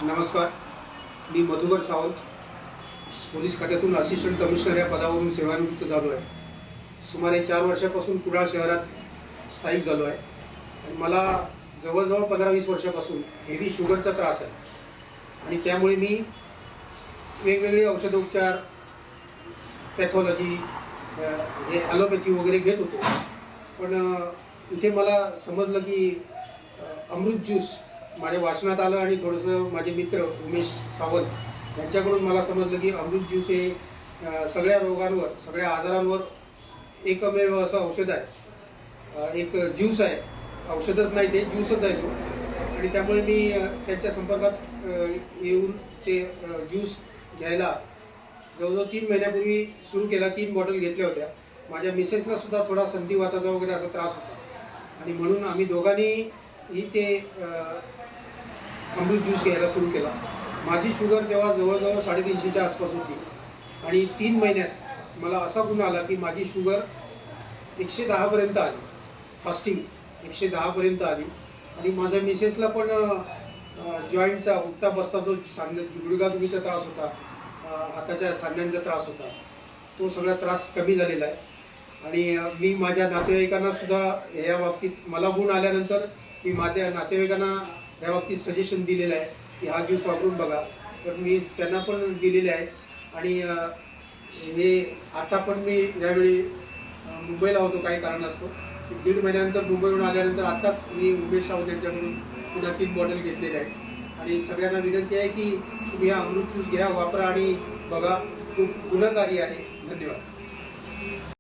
नमस्कार, मी मधुकर सावंत पोलीस खात्यातून assistant commissioner या पदावरून सेवानिवृत्त झालो आहे। सुमारे 4 वर्षापासून कुडाळ शहरात स्थायिक झालो आहे आणि मला जवळजवळ 15-20 वर्षापासून हेवी शुगरचा त्रास आहे आणि त्यामुळे मी वेगवेगळे औषधोपचार, पॅथॉलॉजी, हे ॲलोपॅथी वगैरे घेत होतो। पण इथे मला समजलं की अमृत ज्यूस माझ्या वाचनात आलं आणि थोडंसं माझे मित्र उमेश सावंत यांच्याकडून मला समजलं की अमृत ज्यूस हे सगळ्या रोगांवर, सगळ्या आजारांवर एकमेव असं औषध आहे। एक ज्यूस आहे, औषधच नाही ते ज्यूसच आहे तो। आणि त्यामुळे मी त्यांच्या संपर्कात येऊन ते ज्यूस घ्यायला जवळजवळ 3 महिन्यापूर्वी सुरू केला। 3 बॉटल घेतल्या होत्या। माझ्या मिसेसला सुद्धा थोडा संधिवाताचा वगैरे असा त्रास होता आणि म्हणून आम्ही दोघांनीही ते अमृत ज्यूस घ्यायला सुरू केला। माझी शुगर तेव्हा जवळजवळ 350च्या आसपास होती आणि 3 महिन्यात मला असा गुण आला की माझी शुगर 110 पर्यंत आली, फास्टिंग 110 पर्यंत आली। आणि माझ्या मिसेसला पण जॉईंटचा उठता बसता जो गुडघादुखीचा त्रास होता, हाताच्या सांध्यांचा त्रास होता, तो सगळा त्रास कमी झालेला आहे। आणि मी माझ्या नातेवाईकांना सुद्धा या बाबतीत मला गुण आल्यानंतर मी माझ्या नातेवाईकांना या बाबतीत सजेशन दिलेलं आहे की हा ज्यूस वापरून बघा। तर मी त्यांना पण दिलेले आहेत आणि हे आता पण मी यावेळी मुंबईला होतो काही कारणास्तव। 1.5 महिन्यानंतर मुंबईहून आल्यानंतर आत्ताच मी उमेश सावंत यांच्याकडून पुन्हा 3 बॉटल घेतलेल्या आहेत आणि सगळ्यांना विनंती आहे की तुम्ही हा अमृत ज्यूस घ्या, वापरा आणि बघा, खूप गुणकारी आहे। धन्यवाद।